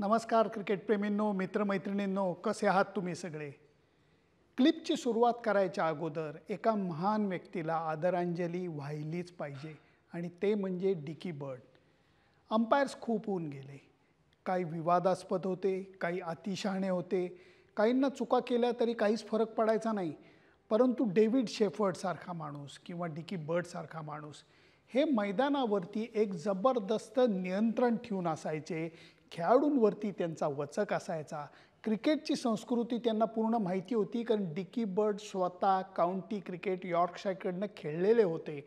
नमस्कार क्रिकेटप्रेमींनो, मित्रमैत्रिणींनो, कसे आहात तुम्ही सगळे? क्लिपची सुरुवात करायच्या अगोदर एका महान व्यक्तीला आदरांजली वाहिलीच पाहिजे आणि ते म्हणजे डिकी बर्ड. अंपायर्स खूप होऊन गेले. काही विवादास्पद होते, काही अतिशहाणे होते, काहींना चुका केल्या तरी काहीच फरक पडायचा नाही. परंतु डेव्हिड शेफर्डसारखा माणूस किंवा डिकी बर्डसारखा माणूस हे मैदानावरती एक जबरदस्त नियंत्रण ठेवून असायचे. खेळाडूंवरती त्यांचा वचक असायचा. क्रिकेटची संस्कृती त्यांना पूर्ण माहिती होती, कारण डिकी बर्ड स्वतः काउंटी क्रिकेट यॉर्कशायरकडनं खेळलेले होते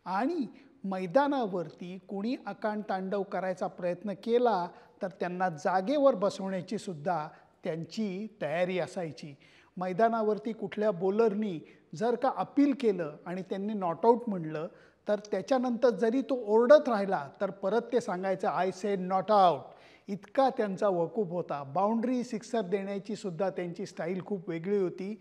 आणि मैदानावरती कोणी आकांडतांडव करायचा प्रयत्न केला तर त्यांना जागेवर बसवण्याची सुद्धा त्यांची तयारी असायची. मैदानावरती कुठल्या बॉलरनी जर का अपील केलं आणि त्यांनी नॉट आऊट म्हणलं तर त्याच्यानंतर जरी तो ओरडत राहिला तर परत ते सांगायचं आय सेड नॉट आऊट. इतका त्यांचा वकूफ होता. बाउंड्री सिक्सर देण्याची सुद्धा त्यांची स्टाईल खूप वेगळी होती.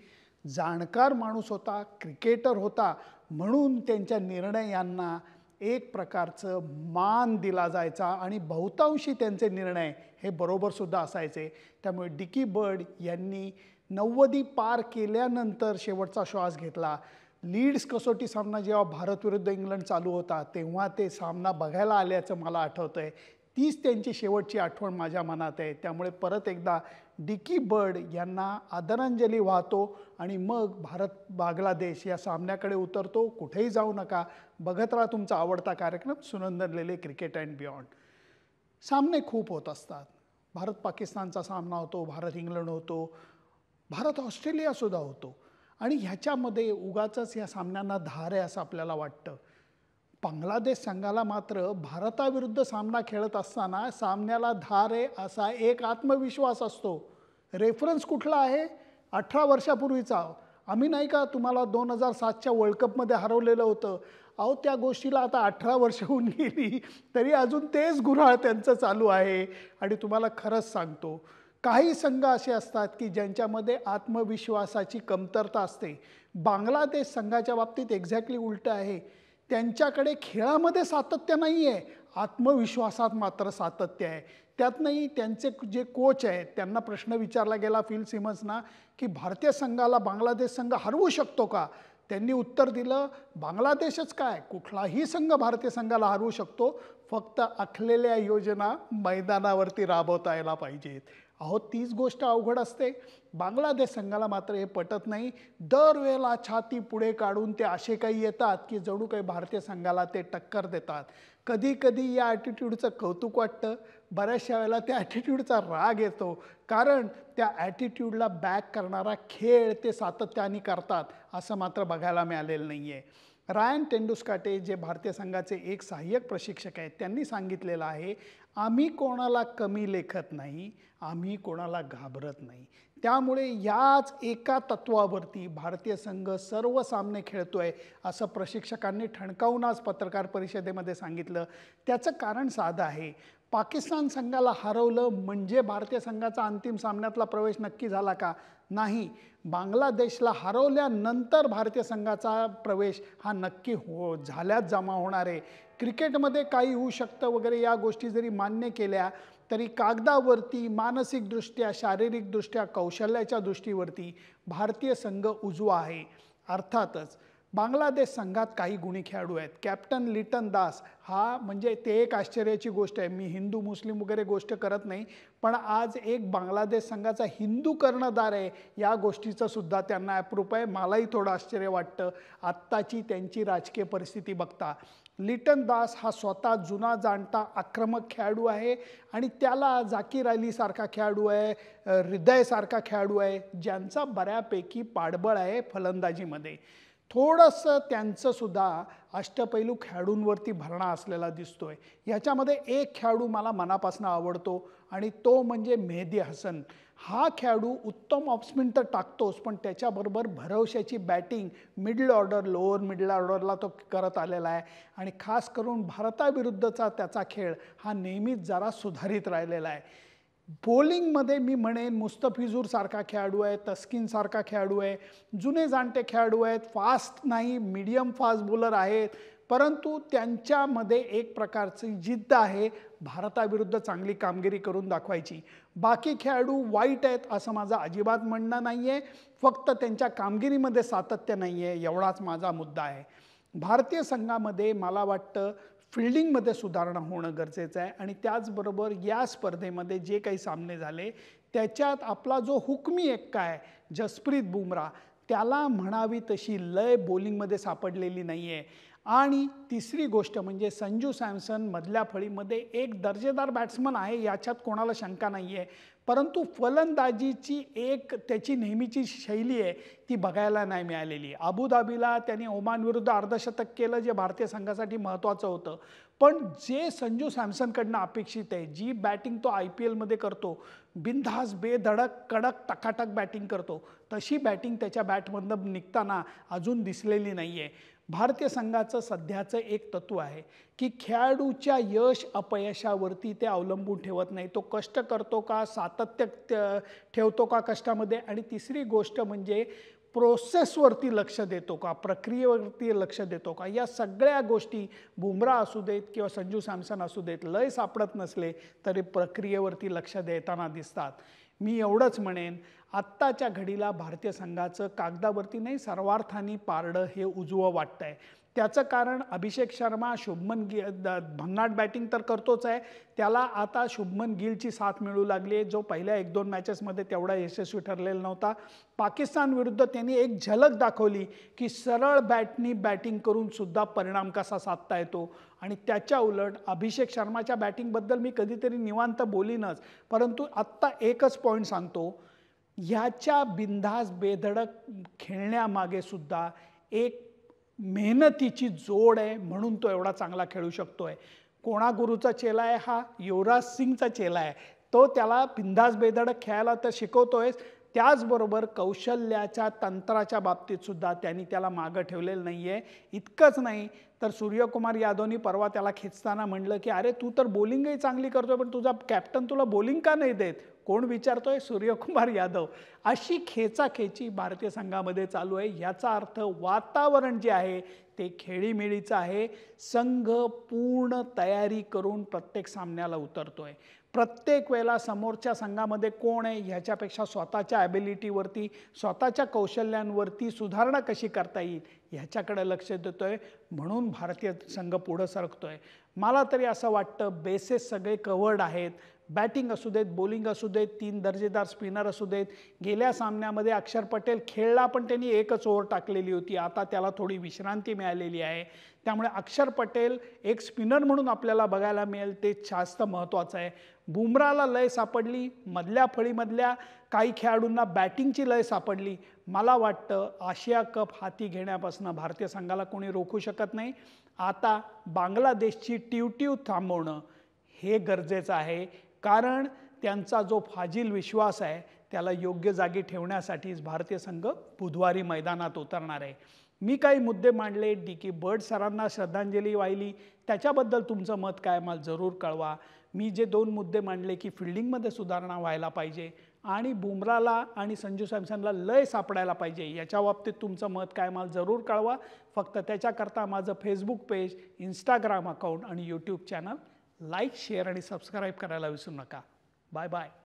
जाणकार माणूस होता, क्रिकेटर होता, म्हणून त्यांच्या निर्णयांना एक प्रकारचं मान दिला जायचा आणि बहुतांशी त्यांचे निर्णय हे बरोबरसुद्धा असायचे. त्यामुळे डिकी बर्ड यांनी 90 पार केल्यानंतर शेवटचा श्वास घेतला. लीड्स कसोटी सामना जेव्हा भारत विरुद्ध इंग्लंड चालू होता तेव्हा ते सामना बघायला आल्याचं मला आठवतं आहे. तीच त्यांची शेवटची आठवण माझ्या मनात आहे. त्यामुळे परत एकदा डिकी बर्ड यांना आदरांजली वाहतो आणि मग भारत बांगलादेश या सामन्याकडे उतरतो. कुठेही जाऊ नका, बघत राहा तुमचा आवडता कार्यक्रम सुनंदन लेले क्रिकेट अँड बियॉन्ड. सामने खूप होत असतात. भारत पाकिस्तानचा सामना होतो, भारत इंग्लंड होतो, भारत ऑस्ट्रेलियासुद्धा होतो आणि ह्याच्यामध्ये उगाचच या सामन्यांना धार आहे असं आपल्याला वाटतं. बांगलादेश संघाला मात्र भारताविरुद्ध सामना खेळत असताना सामन्याला धार आहे असा एक आत्मविश्वास असतो. रेफरन्स कुठला आहे? 18 वर्षापूर्वीचा. आम्ही नाही का तुम्हाला 2007च्या वर्ल्ड कपमध्ये हरवलेलं होतं. अहो, त्या गोष्टीला आता 18 वर्ष होऊन गेली तरी अजून तेच गुऱ्हाळ त्यांचं चालू आहे. आणि तुम्हाला खरंच सांगतो, काही संघ असे असतात की ज्यांच्यामध्ये आत्मविश्वासाची कमतरता असते. बांगलादेश संघाच्या बाबतीत एक्झॅक्टली उलटं आहे. त्यांच्याकडे खेळामध्ये सातत्य नाही आहे, आत्मविश्वासात मात्र सातत्य आहे. त्यातनंही त्यांचे जे कोच आहेत त्यांना प्रश्न विचारला गेला फिल सिमन्सना की भारतीय संघाला बांगलादेश संघ हरवू शकतो का? त्यांनी उत्तर दिलं, बांगलादेशच काय, कुठलाही संघ भारतीय संघाला हरवू शकतो, फक्त आखलेल्या योजना मैदानावरती राबवता यायला पाहिजेत. अहो, तीच गोष्ट अवघड असते. बांगलादेश संघाला मात्र हे पटत नाही. दरवेळेला छाती पुढे काढून ते असे काही येतात की जणू काही भारतीय संघाला ते टक्कर देतात. कधी कधी या ॲटिट्यूडचं कौतुक वाटतं, बऱ्याचशा वेळेला त्या ॲटिट्यूडचा राग येतो, कारण त्या ॲटिट्यूडला बॅक करणारा खेळ ते सातत्याने करतात असं मात्र बघायला मिळालेलं नाही आहे. रायन टेंडुस्काटे जे भारतीय संघाचे एक सहाय्यक प्रशिक्षक आहेत त्यांनी सांगितलेलं आहे, आम्ही कोणाला कमी लेखत नाही, आम्ही कोणाला घाबरत नाही. त्यामुळे याच एका तत्वावरती भारतीय संघ सर्व सामने खेळतोय असं प्रशिक्षकांनी ठणकावून आज पत्रकार परिषदेमध्ये सांगितलं. त्याचं कारण साधं आहे. पाकिस्तान संघाला हरवलं म्हणजे भारतीय संघाचा अंतिम सामन्यातला प्रवेश नक्की झाला का? नाही. बांगलादेशला हरवल्यानंतर भारतीय संघाचा प्रवेश हा नक्की झाल्याच जमा होणार आहे. क्रिकेटमध्ये काही होऊ शकतं वगैरे या गोष्टी जरी मान्य केल्या तरी कागदावरती मानसिकदृष्ट्या, शारीरिकदृष्ट्या, कौशल्याच्या दृष्टीवरती भारतीय संघ उजवा आहे. अर्थातच बांगलादेश संघात काही गुणी खेळाडू आहेत. कॅप्टन लिटन दास हा म्हणजे ते एक आश्चर्याची गोष्ट आहे. मी हिंदू मुस्लिम वगैरे गोष्ट करत नाही, पण आज एक बांगलादेश संघाचा हिंदू कर्णधार आहे या गोष्टीचं सुद्धा त्यांना अप्रूप आहे. मलाही थोडं आश्चर्य वाटतं आत्ताची त्यांची राजकीय परिस्थिती बघता. लिटन दास हा स्वतः जुना जाणता आक्रमक खेळाडू आहे आणि त्याला जाकीर अलीसारखा खेळाडू आहे, हृदयसारखा खेळाडू आहे, ज्यांचा बऱ्यापैकी पाठबळ आहे फलंदाजीमध्ये. थोडंसं त्यांचंसुद्धा अष्टपैलू खेळाडूंवरती भरणा असलेला दिसतोय. ह्याच्यामध्ये एक खेळाडू मला मनापासून आवडतो आणि तो म्हणजे मेहदी हसन. हा खेळाडू उत्तम ऑफस्पिन तर टाकतोच, पण त्याच्याबरोबर भरवशाची batting middle order, lower middle ऑर्डरला तो करत आलेला आहे आणि खास करून भारताविरुद्धचा त्याचा खेळ हा नेहमीच जरा सुधारित राहिलेला आहे. बॉलिंगमध्ये मी म्हणेन मुस्तफिजूर सारखा खेळाडू आहे, तस्किन सारखा खेळाडू आहे, जुने जाणते खेळाडू आहेत, फास्ट नाही मीडियम फास्ट बॉलर आहेत, परंतु त्यांच्यामध्ये एक प्रकारची जिद्द आहे भारताविरुद्ध चांगली कामगिरी करून दाखवायची. बाकी खेळाडू वाईट आहेत असं माझं अजिबात म्हणणं नाही आहे, फक्त त्यांच्या कामगिरीमध्ये सातत्य नाही आहे एवढाच माझा मुद्दा आहे. भारतीय संघामध्ये मला वाटतं फिल्डिंगमध्ये सुधारणा होणं गरजेचं आहे आणि त्याचबरोबर या स्पर्धेमध्ये जे काही सामने झाले त्याच्यात आपला जो हुकमी एक्का आहे जसप्रीत बुमराह, त्याला म्हणावी तशी लय बॉलिंगमध्ये सापडलेली नाही आहे. आणि तिसरी गोष्ट म्हणजे संजू सॅमसन मधल्या फळीमध्ये एक दर्जेदार बॅट्समन आहे, याच्यात कोणाला शंका नाही आहे, परंतु फलंदाजीची एक त्याची नेहमीची शैली आहे ती बघायला नाही मिळालेली. अबुधाबीला त्यांनी ओमान विरुद्ध अर्धशतक केलं जे भारतीय संघासाठी महत्त्वाचं होतं, पण जे संजू सॅमसनकडनं अपेक्षित आहे, जी बॅटिंग तो IPLमध्ये करतो, बिनधास्त बेधडक कडक टकाटक बॅटिंग करतो, तशी बॅटिंग त्याच्या बॅटमधून निघताना अजून दिसलेली नाही आहे. भारतीय संघाचं सध्याचं एक तत्त्व आहे की खेळाडूच्या यश अपयशावरती ते अवलंबून ठेवत नाही, तो कष्ट करतो का, सातत्य ठेवतो का कष्टामध्ये, आणि तिसरी गोष्ट म्हणजे प्रोसेसवरती लक्ष देतो का, प्रक्रियेवरती लक्ष देतो का. या सगळ्या गोष्टी बुमराह असू देत किंवा संजू सॅमसन असू देत, लय सापडत नसले तरी प्रक्रियेवरती लक्ष देताना दिसतात. मी एवढंच म्हणेन, आत्ताच्या घडीला भारतीय संघाचं कागदावरती नाही सर्वार्थाने पारडं हे उजवं वाटतं आहे. त्याचं कारण अभिषेक शर्मा, शुभमन गिल भन्नाट बॅटिंग तर करतोच आहे, त्याला आता शुभमन गिलची साथ मिळू लागली आहे जो पहिल्या 1-2 मॅचेसमध्ये तेवढा यशस्वी ठरलेला नव्हता. पाकिस्तान विरुद्ध त्यांनी एक झलक दाखवली की सरळ बॅटनी बॅटिंग करून सुद्धा परिणाम कसा साधता येतो. आणि त्याच्या उलट अभिषेक शर्माच्या बॅटिंगबद्दल मी कधीतरी निवांत बोलीनच, परंतु आत्ता एकच पॉईंट सांगतो, ह्याच्या बिनधास्त बेधडक खेळण्यामागे सुद्धा एक मेहनतीची जोड आहे, म्हणून तो एवढा चांगला खेळू शकतोय. कोणा गुरुचा चेला आहे हा? युवराज सिंगचा चेला आहे. तो त्याला बिनधास्त बेधडक खेळायला तर शिकवतोयच, त्याचबरोबर कौशल्याच्या तंत्राच्या बाबतीत सुद्धा त्यांनी त्याला मागं ठेवलेलं नाही आहे. इतकंच नाही तर सूर्यकुमार यादवनी परवा त्याला खेचताना म्हणलं की अरे तू तर बॉलिंगही चांगली करतोय, पण तुझा कॅप्टन तुला बॉलिंग का नाही देत? कोण विचारतोय? सूर्यकुमार यादव. अशी खेचाखेची भारतीय संघामध्ये चालू आहे. याचा अर्थ वातावरण जे आहे ते खेळीमेळीचं आहे. संघ पूर्ण तयारी करून प्रत्येक सामन्याला उतरतोय. प्रत्येक वेळेला समोरच्या संघामध्ये कोण आहे ह्याच्यापेक्षा स्वतःच्या ॲबिलिटीवरती, स्वतःच्या कौशल्यांवरती सुधारणा कशी करता येईल ह्याच्याकडे लक्ष देतोय, म्हणून भारतीय संघ पुढं सरकतोय. मला तरी असं वाटतं बेसेस सगळे कव्हर्ड आहेत. बॅटिंग असू देत, बॉलिंग असू देत, 3 दर्जेदार स्पिनर असू देत. गेल्या सामन्यामध्ये अक्षर पटेल खेळला पण त्यांनी एकच ओव्हर टाकलेली होती, आता त्याला थोडी विश्रांती मिळालेली आहे. त्यामुळे अक्षर पटेल एक स्पिनर म्हणून आपल्याला बघायला मिळेल ते जास्त महत्त्वाचं आहे. बुमराहला लय सापडली, मधल्या फळीमधल्या काही खेळाडूंना बॅटिंगची लय सापडली. मला वाटतं आशिया कप हाती घेण्यापासून भारतीय संघाला कोणी रोखू शकत नाही. आता बांगलादेशची टिवटिव थांबवणं हे गरजेचं आहे, कारण त्यांचा जो फाजील विश्वास आहे त्याला योग्य जागी ठेवण्यासाठीच भारतीय संघ बुधवारी मैदानात उतरणार आहे. मी काही मुद्दे मांडले, डी.के. बर्ड सरांना श्रद्धांजली वाहिली, त्याच्याबद्दल तुमचं मत काय मला जरूर कळवा. मी जे 2 मुद्दे मांडले की फिल्डिंगमध्ये सुधारणा व्हायला पाहिजे आणि बुमराहला आणि संजू सॅमसनला लय सापडायला पाहिजे, याच्या बाबतीत तुमचं मत काय मला जरूर कळवा. फक्त त्याच्याकरता माझं फेसबुक पेज, इंस्टाग्राम अकाउंट आणि यूट्यूब चॅनल लाईक, शेअर आणि सबस्क्राईब करायला विसरू नका. Bye bye.